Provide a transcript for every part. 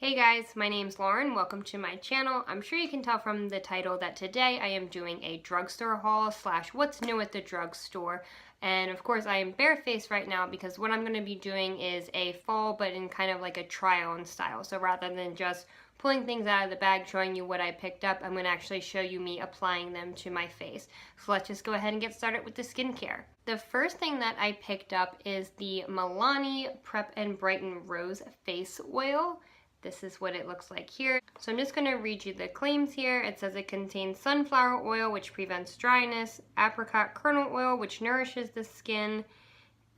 Hey guys, my name's Lauren. Welcome to my channel. I'm sure you can tell from the title that today I am doing a drugstore haul slash what's new at the drugstore. And of course I am barefaced right now because what I'm going to be doing is a fall but in kind of like a try on style. So rather than just pulling things out of the bag showing you what I picked up, I'm going to actually show you me applying them to my face. So let's just go ahead and get started with the skincare. The first thing that I picked up is the Milani Prep and Brighten Rose Face Oil. This is what it looks like here. So I'm just going to read you the claims here. It says it contains sunflower oil, which prevents dryness, apricot kernel oil, which nourishes the skin,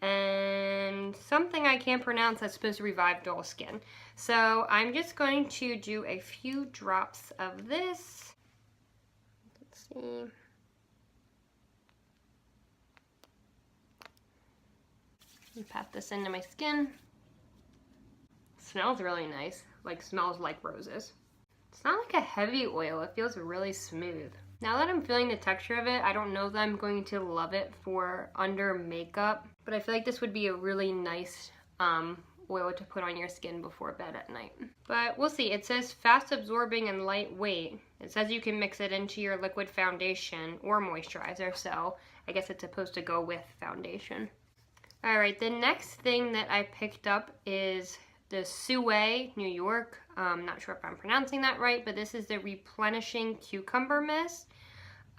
and something I can't pronounce that's supposed to revive dull skin. So I'm just going to do a few drops of this. Let's see. And pat this into my skin. Smells really nice, like smells like roses. It's not like a heavy oil, it feels really smooth. Now that I'm feeling the texture of it, I don't know that I'm going to love it for under makeup, but I feel like this would be a really nice oil to put on your skin before bed at night. But we'll see. It says fast absorbing and lightweight. It says you can mix it into your liquid foundation or moisturizer, so I guess it's supposed to go with foundation. Alright, the next thing that I picked up is the Soo'AE, New York. I'm not sure if I'm pronouncing that right, but this is the Replenishing Cucumber Mist.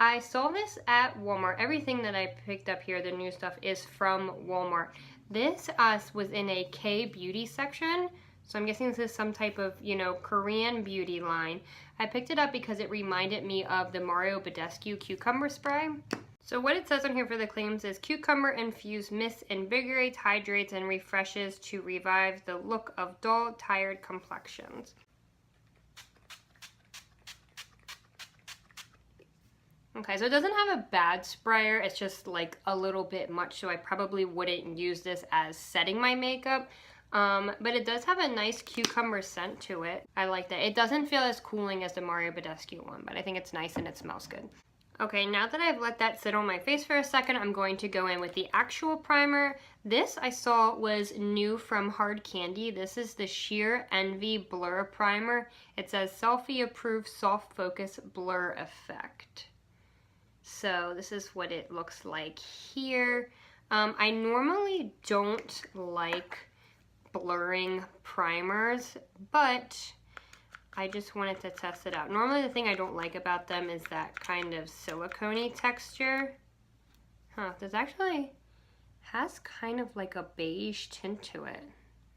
I saw this at Walmart. Everything that I picked up here, the new stuff, is from Walmart. This was in a K-beauty section, so I'm guessing this is some type of, Korean beauty line. I picked it up because it reminded me of the Mario Badescu cucumber spray. So what it says on here for the claims is cucumber infused mist invigorates, hydrates, and refreshes to revive the look of dull, tired complexions. Okay, so it doesn't have a bad sprayer, it's just like a little bit much, so I probably wouldn't use this as setting my makeup. But it does have a nice cucumber scent to it. I like that. It doesn't feel as cooling as the Mario Badescu one, but I think it's nice and it smells good. Okay, now that I've let that sit on my face for a second, I'm going to go in with the actual primer. This I saw was new from Hard Candy. This is the Sheer Envy Blur Primer. It says Selfie Approved Soft Focus Blur Effect. So this is what it looks like here. I normally don't like blurring primers, but I just wanted to test it out. Normally the thing I don't like about them is that kind of silicone-y texture. This actually has kind of like a beige tint to it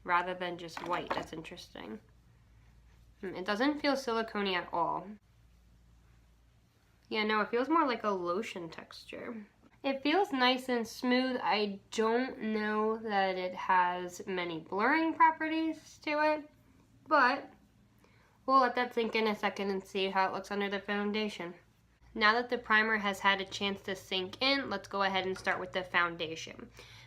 rather than just white. That's interesting. It doesn't feel silicone-y at all. Yeah, no, it feels more like a lotion texture. It feels nice and smooth. I don't know that it has many blurring properties to it, but we'll let that sink in a second and see how it looks under the foundation. Now that the primer has had a chance to sink in, let's go ahead and start with the foundation.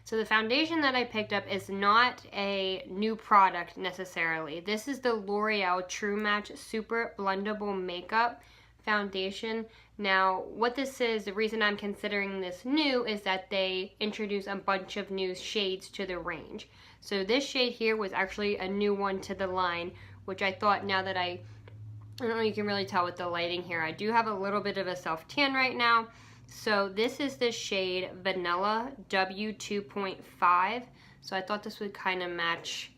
So the foundation that I picked up is not a new product necessarily. This is the L'Oreal True Match Super Blendable Makeup Foundation. Now, what this is, the reason I'm considering this new is that they introduce a bunch of new shades to the range. So this shade here was actually a new one to the line, which I thought, now that I don't know, you can really tell with the lighting here, I do have a little bit of a self-tan right now. So this is the shade Vanilla W2.5. So I thought this would kind of match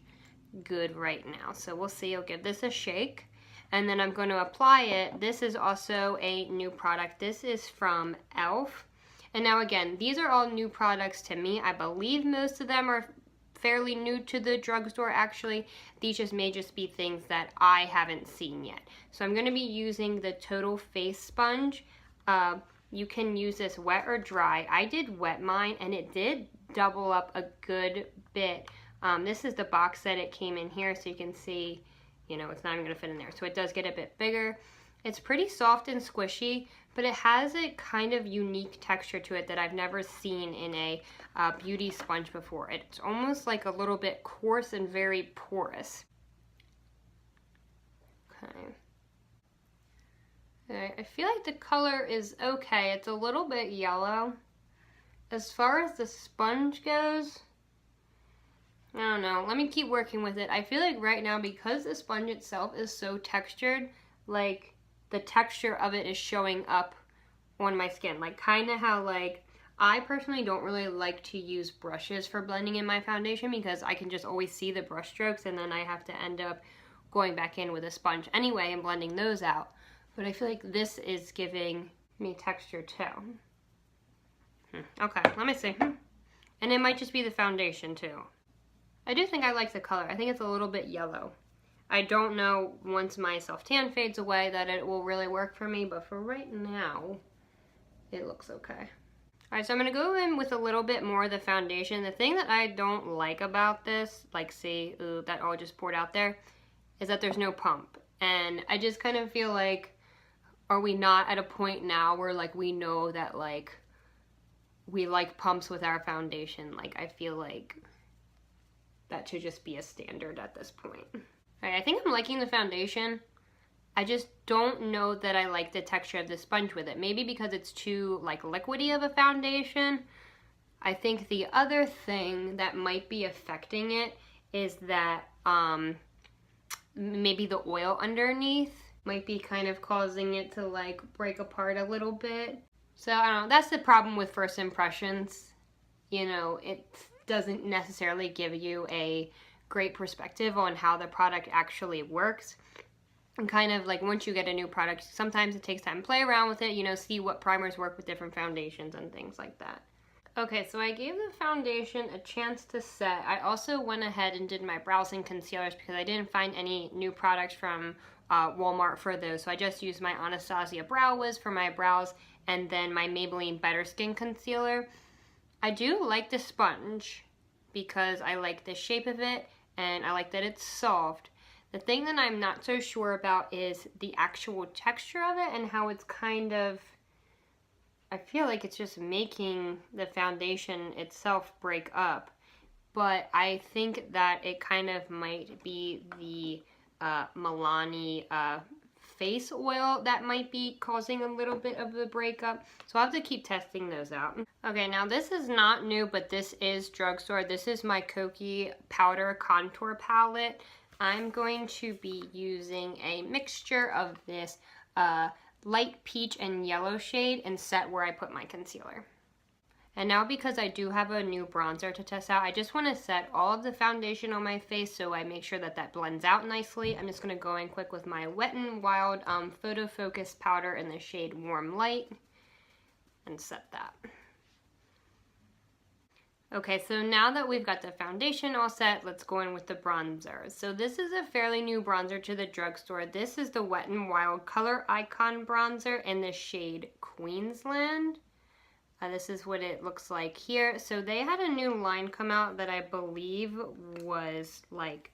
good right now. So we'll see, I'll give this a shake. And then I'm going to apply it. This is also a new product. This is from e.l.f. And now again, these are all new products to me. I believe most of them are fairly new to the drugstore actually. These may just be things that I haven't seen yet. So I'm going to be using the Total Face Sponge. You can use this wet or dry. I did wet mine and it did double up a good bit. This is the box that it came in here, so you can see, it's not even going to fit in there. So it does get a bit bigger. It's pretty soft and squishy, but it has a kind of unique texture to it that I've never seen in a beauty sponge before. It's almost like a little bit coarse and very porous. Okay. I feel like the color is okay. It's a little bit yellow. As far as the sponge goes, I don't know. Let me keep working with it. I feel like right now, because the sponge itself is so textured, like the texture of it is showing up on my skin. Like kind of how like, I personally don't really like to use brushes for blending in my foundation because I can just always see the brush strokes and then I have to end up going back in with a sponge anyway and blending those out. But I feel like this is giving me texture too. Okay, let me see. And it might just be the foundation too. I do think I like the color. I think it's a little bit yellow. I don't know once my self-tan fades away that it will really work for me, but for right now, it looks okay. Alright, so I'm going to go in with a little bit more of the foundation. The thing that I don't like about this, like see, ooh, that all just poured out there, is that there's no pump. And I just kind of feel like, are we not at a point now where like we know that like we like pumps with our foundation? Like I feel like that should just be a standard at this point. Alright, I think I'm liking the foundation. I just don't know that I like the texture of the sponge with it. Maybe because it's too like liquidy of a foundation. I think the other thing that might be affecting it is that maybe the oil underneath might be kind of causing it to like break apart a little bit. So I don't know, that's the problem with first impressions. You know, it doesn't necessarily give you a great perspective on how the product actually works. And kind of like once you get a new product, sometimes it takes time to play around with it, you know, see what primers work with different foundations and things like that. Okay, so I gave the foundation a chance to set. I also went ahead and did my brows and concealers because I didn't find any new products from Walmart for those. So I just used my Anastasia Brow Wiz for my brows and then my Maybelline Better Skin Concealer. I do like the sponge because I like the shape of it and I like that it's soft. The thing that I'm not so sure about is the actual texture of it and how it's kind of, I feel like it's just making the foundation itself break up. But I think that it kind of might be the Milani face oil that might be causing a little bit of the breakup. So I'll have to keep testing those out. Okay, now this is not new, but this is Drugstore. This is my Kokie Powder Contour Palette. I'm going to be using a mixture of this light peach and yellow shade and set where I put my concealer. And now because I do have a new bronzer to test out, I just want to set all of the foundation on my face so I make sure that that blends out nicely. I'm just going to go in quick with my Wet n Wild Photo Focus powder in the shade Warm Light and set that. Okay, so now that we've got the foundation all set, let's go in with the bronzer. So this is a fairly new bronzer to the drugstore. This is the Wet n Wild Color Icon Bronzer in the shade Queensland. This is what it looks like here. So they had a new line come out that I believe was like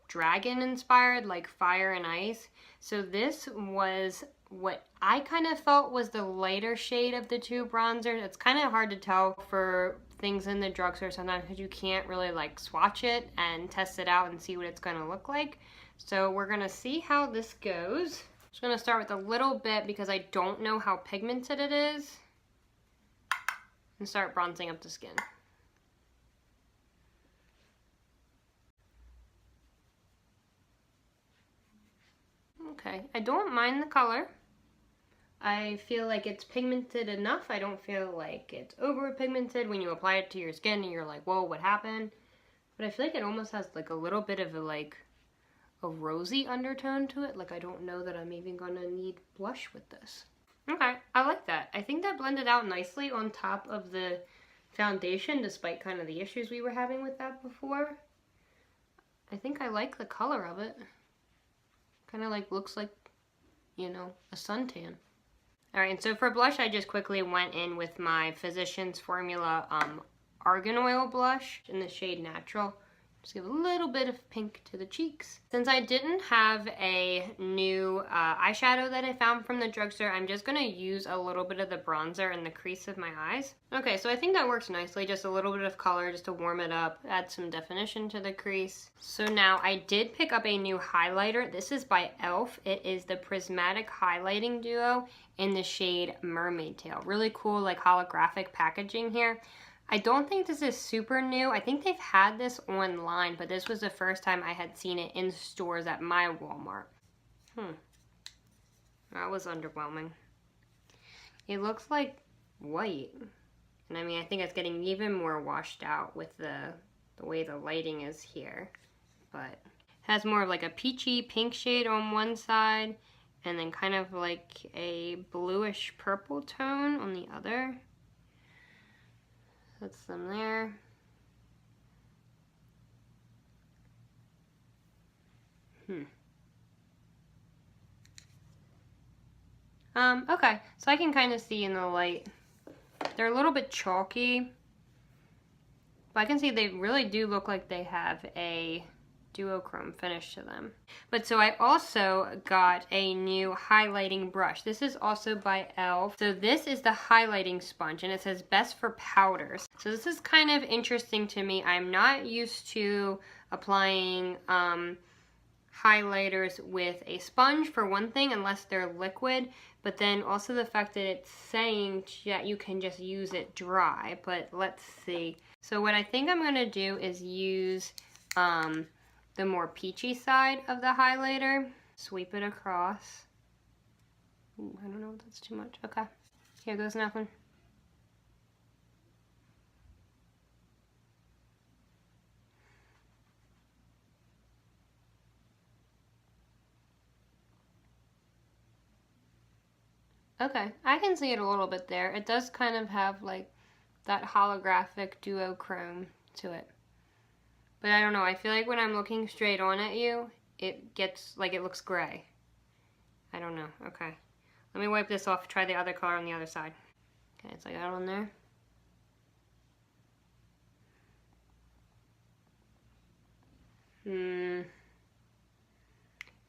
dragon inspired, like fire and ice. So this was what I kind of felt was the lighter shade of the two bronzers. It's kind of hard to tell for things in the drugstore sometimes because you can't really like swatch it and test it out and see what it's going to look like. So we're going to see how this goes. I'm just going to start with a little bit because I don't know how pigmented it is. And start bronzing up the skin. Okay, I don't mind the color. I feel like it's pigmented enough. I don't feel like it's over pigmented when you apply it to your skin and you're like, whoa, what happened? But I feel like it almost has like a little bit of a rosy undertone to it. Like I don't know that I'm even gonna need blush with this. Okay, I like that. I think that blended out nicely on top of the foundation despite kind of the issues we were having with that before. I think I like the color of it. Kind of like looks like, you know, a suntan. Alright, and so for blush I just quickly went in with my Physicians Formula Argan Oil blush in the shade Natural. Just give a little bit of pink to the cheeks. Since I didn't have a new eyeshadow that I found from the drugstore, I'm just gonna use a little bit of the bronzer in the crease of my eyes. Okay, so I think that works nicely. Just a little bit of color just to warm it up, add some definition to the crease. So now I did pick up a new highlighter. This is by e.l.f. It is the Prismatic Highlighting Duo in the shade Mermaid Tail. Really cool like holographic packaging here. I don't think this is super new. I think they've had this online, but this was the first time I had seen it in stores at my Walmart. That was underwhelming. It looks like white. And I mean, I think it's getting even more washed out with the way the lighting is here. But it has more of like a peachy pink shade on one side, and then kind of like a bluish purple tone on the other. That's them there. Okay, so I can kind of see in the light. They're a little bit chalky, but I can see they really do look like they have a duochrome finish to them. But so I also got a new highlighting brush. This is also by e.l.f. So this is the highlighting sponge, and it says best for powders. So this is kind of interesting to me. I'm not used to applying highlighters with a sponge, for one thing, unless they're liquid, but then also the fact that it's saying that you can just use it dry. But let's see. So what I think I'm going to do is use the more peachy side of the highlighter, sweep it across. Ooh, I don't know if that's too much. Okay, here goes nothing. Okay, I can see it a little bit there. It does kind of have like that holographic duochrome to it. But I don't know, I feel like when I'm looking straight on at you, it gets, like, it looks gray. I don't know, okay. Let me wipe this off, try the other color on the other side. Okay, it's like that on there.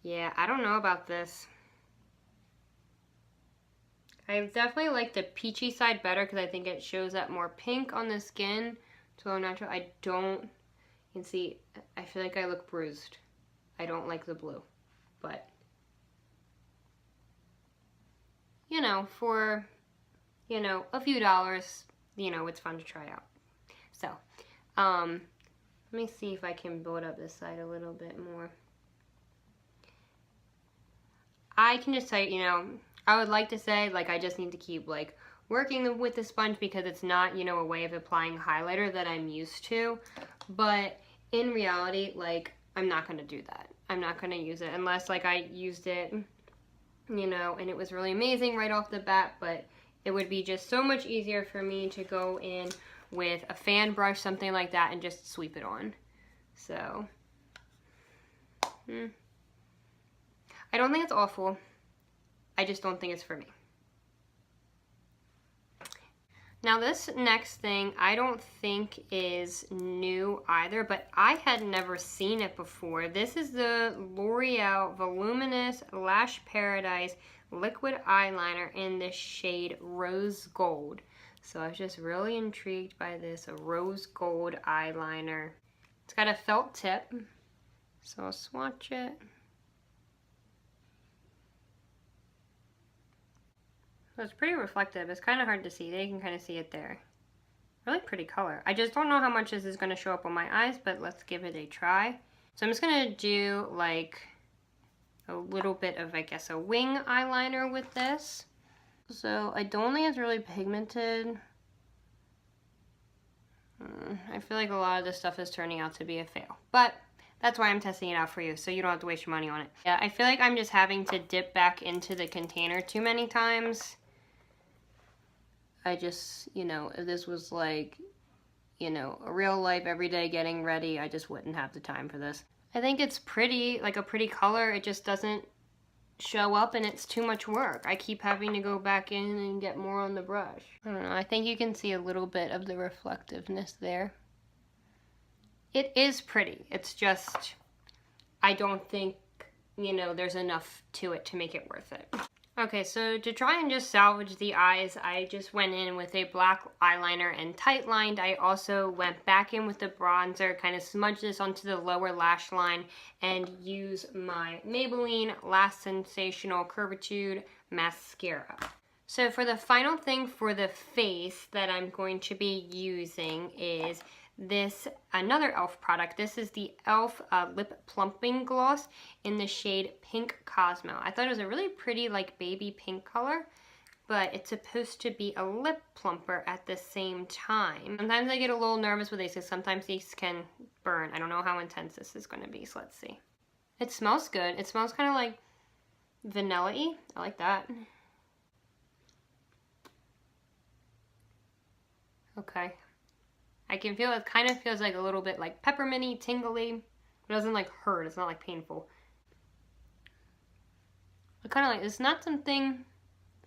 Yeah, I don't know about this. I definitely like the peachy side better because I think it shows that more pink on the skin. It's a little natural. I don't, you can see, I feel like I look bruised. I don't like the blue, but you know, for, you know, a few dollars, you know, it's fun to try out. So, let me see if I can build up this side a little bit more. I can just say, you know, I would like to say, like, I just need to keep, like, working with the sponge because it's not, you know, a way of applying highlighter that I'm used to. But in reality, like, I'm not going to do that. I'm not going to use it unless, like, I used it, you know, and it was really amazing right off the bat. But it would be just so much easier for me to go in with a fan brush, something like that, and just sweep it on. So, I don't think it's awful. I just don't think it's for me. Now this next thing I don't think is new either, but I had never seen it before. This is the L'Oreal Voluminous Lash Paradise Liquid Eyeliner in the shade Rose Gold. So I was just really intrigued by this, a rose gold eyeliner. It's got a felt tip, so I'll swatch it. So it's pretty reflective. It's kind of hard to see. There you can kind of see it there. Really pretty color. I just don't know how much this is going to show up on my eyes, but let's give it a try. So I'm just going to do like a little bit of, I guess, a wing eyeliner with this. So I don't think it's really pigmented. I feel like a lot of this stuff is turning out to be a fail. But that's why I'm testing it out for you, so you don't have to waste your money on it. Yeah, I feel like I'm just having to dip back into the container too many times. I just, you know, if this was like, you know, a real life, everyday getting ready, I just wouldn't have the time for this. I think it's pretty, like a pretty color. It just doesn't show up and it's too much work. I keep having to go back in and get more on the brush. I don't know, I think you can see a little bit of the reflectiveness there. It is pretty. It's just, I don't think, you know, there's enough to it to make it worth it. Okay, so to try and just salvage the eyes, I just went in with a black eyeliner and tight lined. I also went back in with the bronzer, kind of smudged this onto the lower lash line, and use my Maybelline Last Sensational Curvitude Mascara. So for the final thing for the face that I'm going to be using is this, another e.l.f. product. This is the e.l.f. Lip Plumping Gloss in the shade Pink Cosmo. I thought it was a really pretty like baby pink color, but it's supposed to be a lip plumper at the same time. Sometimes I get a little nervous with these because sometimes these can burn. I don't know how intense this is going to be, so let's see. It smells good. It smells kind of like vanilla-y. I like that. Okay. I can feel it kind of feels like a little bit like pepperminty, tingly. It doesn't like hurt. It's not like painful. I kind of like, it's not something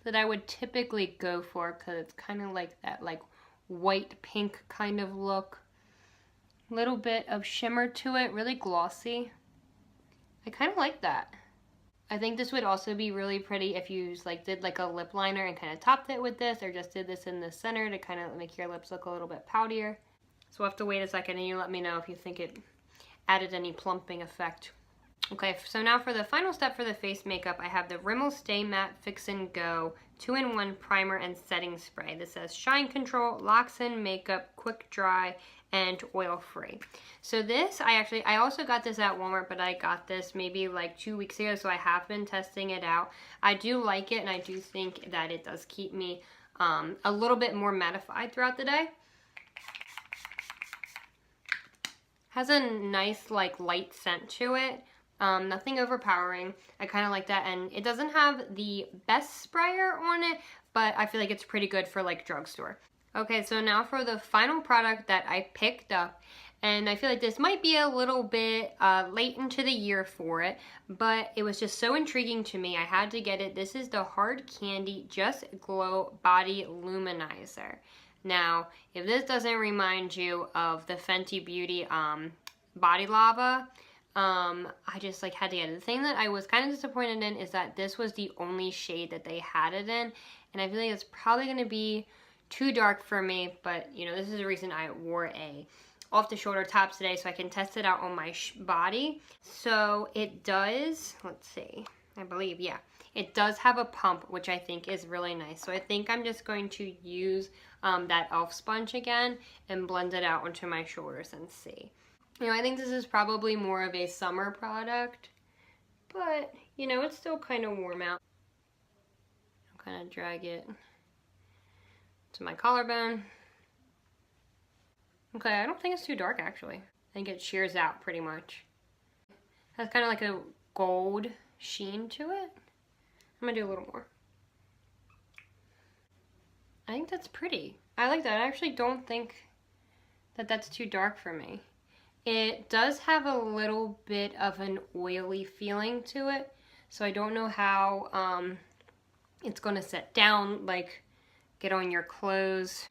that I would typically go for because it's kind of like that like white pink kind of look. A little bit of shimmer to it, really glossy. I kind of like that. I think this would also be really pretty if you like did like a lip liner and kind of topped it with this, or just did this in the center to kind of make your lips look a little bit poutier. So we'll have to wait a second and you let me know if you think it added any plumping effect. Okay, so now for the final step for the face makeup, I have the Rimmel Stay Matte Fix and Go 2-in-1 Primer and Setting Spray. This says Shine Control, Locks in Makeup, Quick Dry, and Oil Free. So this, I also got this at Walmart, but I got this maybe like 2 weeks ago, so I have been testing it out. I do like it, and I do think that it does keep me a little bit more mattified throughout the day. Has a nice like light scent to it. Nothing overpowering. I kind of like that, and it doesn't have the best sprayer on it, but I feel like it's pretty good for like drugstore. Okay, so now for the final product that I picked up, and I feel like this might be a little bit late into the year for it, but it was just so intriguing to me. I had to get it. This is the Hard Candy Just Glow Body Luminizer. Now, if this doesn't remind you of the Fenty Beauty Body Lava, I just like had to get it. The thing that I was kind of disappointed in is that this was the only shade that they had it in, and I feel like it's probably going to be too dark for me, but you know, this is the reason I wore a off the shoulder top today so I can test it out on my body. So it does, let's see, I believe, yeah, it does have a pump, which I think is really nice. So I think I'm just going to use that e.l.f. sponge again and blend it out onto my shoulders and see. You know, I think this is probably more of a summer product, but you know, it's still kind of warm out. I'll kind of drag it to my collarbone. Okay, I don't think it's too dark actually. I think it shears out pretty much. Has kind of like a gold sheen to it. I'm gonna do a little more. I think that's pretty. I like that. I actually don't think that that's too dark for me. It does have a little bit of an oily feeling to it, so I don't know how it's gonna set down, like get on your clothes.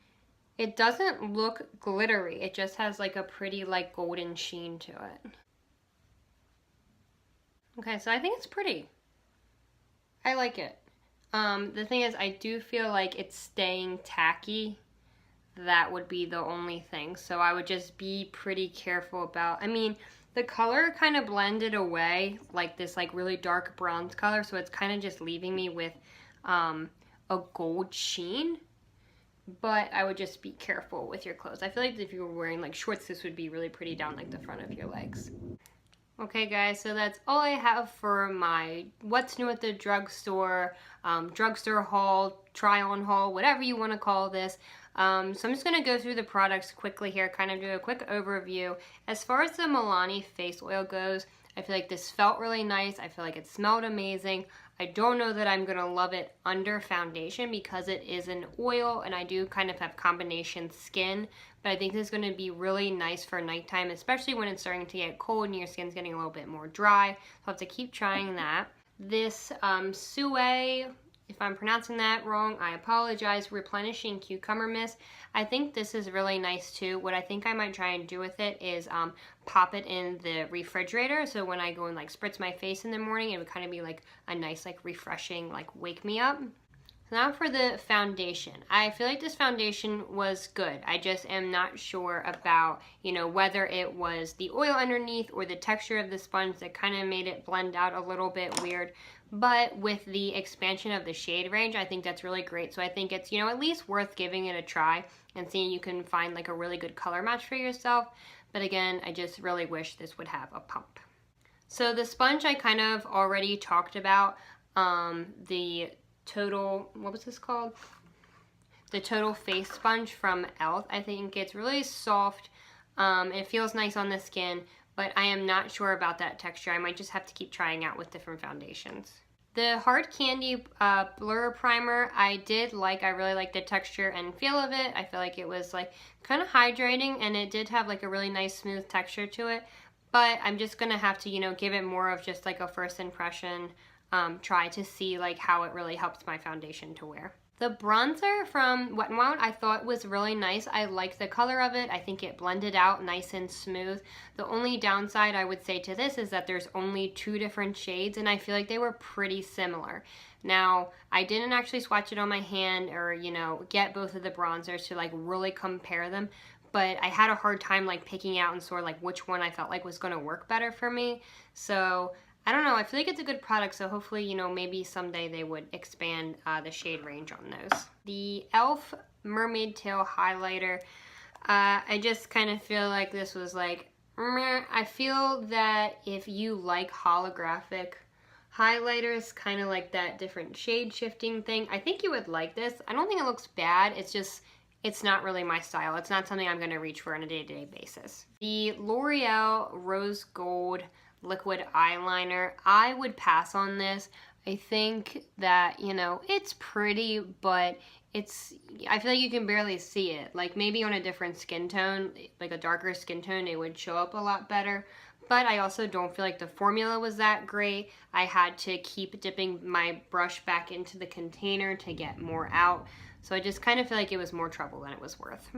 It doesn't look glittery. It just has like a pretty like golden sheen to it. Okay, so I think it's pretty. I like it. The thing is, I do feel like it's staying tacky. That would be the only thing. So I would just be pretty careful about, I mean, the color kind of blended away, like this like really dark bronze color, so it's kind of just leaving me with a gold sheen, but I would just be careful with your clothes. I feel like if you were wearing like shorts, this would be really pretty down like the front of your legs. Okay guys, so that's all I have for my what's new at the drugstore, drugstore haul, try on haul, whatever you want to call this. So I'm just going to go through the products quickly here, kind of do a quick overview. As far as the Milani face oil goes, I feel like this felt really nice. I feel like it smelled amazing. I don't know that I'm going to love it under foundation because it is an oil and I do kind of have combination skin, but I think this is going to be really nice for nighttime, especially when it's starting to get cold and your skin's getting a little bit more dry. So I'll have to keep trying that. This Soo'AE, if I'm pronouncing that wrong, I apologize, Replenishing Cucumber Mist. I think this is really nice too. What I think I might try and do with it is pop it in the refrigerator, so when I go and like spritz my face in the morning, it would kind of be like a nice like refreshing like wake me up. Now for the foundation. I feel like this foundation was good. I just am not sure about, you know, whether it was the oil underneath or the texture of the sponge that kind of made it blend out a little bit weird. But with the expansion of the shade range, I think that's really great. So I think it's, you know, at least worth giving it a try and seeing you can find like a really good color match for yourself. But again, I just really wish this would have a pump. So the sponge I kind of already talked about, the Total, what was this called? The Total Face Sponge from e.l.f. I think it's really soft. It feels nice on the skin, but I am not sure about that texture. I might just have to keep trying out with different foundations. The Hard Candy Blur Primer, I really like the texture and feel of it. I feel like it was like kind of hydrating, and it did have like a really nice smooth texture to it. But I'm just gonna have to, you know, give it more of just like a first impression try to see like how it really helps my foundation to wear. The bronzer from Wet n Wild I thought was really nice. I liked the color of it. I think it blended out nice and smooth. The only downside I would say to this is that there's only 2 different shades, and I feel like they were pretty similar. Now, I didn't actually swatch it on my hand or, you know, get both of the bronzers to like really compare them, but I had a hard time like picking out and sort of like which one I felt like was going to work better for me. So I don't know, I feel like it's a good product, so hopefully, you know, maybe someday they would expand the shade range on those. The e.l.f. Mermaid Tail Highlighter, I just kind of feel like this was like, meh. I feel that if you like holographic highlighters, kind of like that different shade shifting thing, I think you would like this. I don't think it looks bad, it's just, it's not really my style. It's not something I'm going to reach for on a day-to-day basis. The L'Oreal Rose Gold Liquid Eyeliner, I would pass on this. I think that, you know, it's pretty, but I feel like you can barely see it. Like maybe on a different skin tone, like a darker skin tone, it would show up a lot better. But I also don't feel like the formula was that great. I had to keep dipping my brush back into the container to get more out. So I just kind of feel like it was more trouble than it was worth.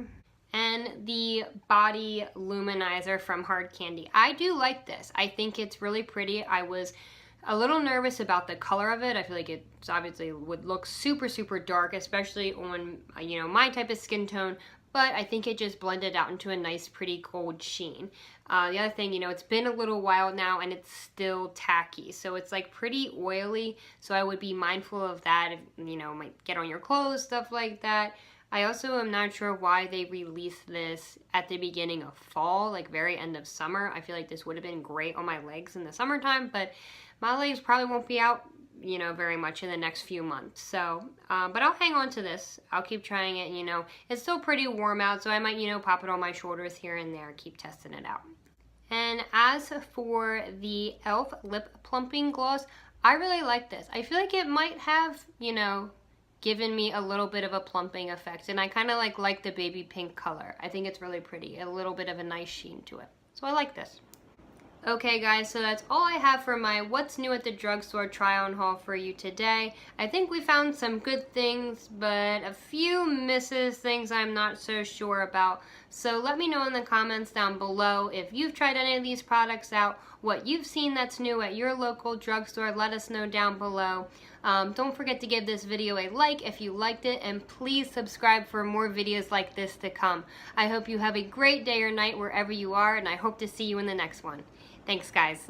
And the Body Luminizer from Hard Candy. I do like this. I think it's really pretty. I was a little nervous about the color of it. I feel like it obviously would look super, super dark, especially on, you know, my type of skin tone. But I think it just blended out into a nice, pretty gold sheen. The other thing, you know, it's been a little while now and it's still tacky. So it's like pretty oily. So I would be mindful of that. If, you know, might get on your clothes, stuff like that. I also am not sure why they released this at the beginning of fall, like very end of summer. I feel like this would have been great on my legs in the summertime, but my legs probably won't be out, you know, very much in the next few months. So, but I'll hang on to this. I'll keep trying it, you know. It's still pretty warm out, so I might, you know, pop it on my shoulders here and there, keep testing it out. And as for the e.l.f. Lip Plumping Gloss, I really like this. I feel like it might have, you know, given me a little bit of a plumping effect, and I kind of like the baby pink color. I think it's really pretty, a little bit of a nice sheen to it. So I like this. Okay guys, so that's all I have for my What's New at the Drugstore try-on haul for you today. I think we found some good things, but a few misses, things I'm not so sure about. So let me know in the comments down below if you've tried any of these products out, what you've seen that's new at your local drugstore. Let us know down below. Don't forget to give this video a like if you liked it, and please subscribe for more videos like this to come. I hope you have a great day or night wherever you are, and I hope to see you in the next one. Thanks, guys.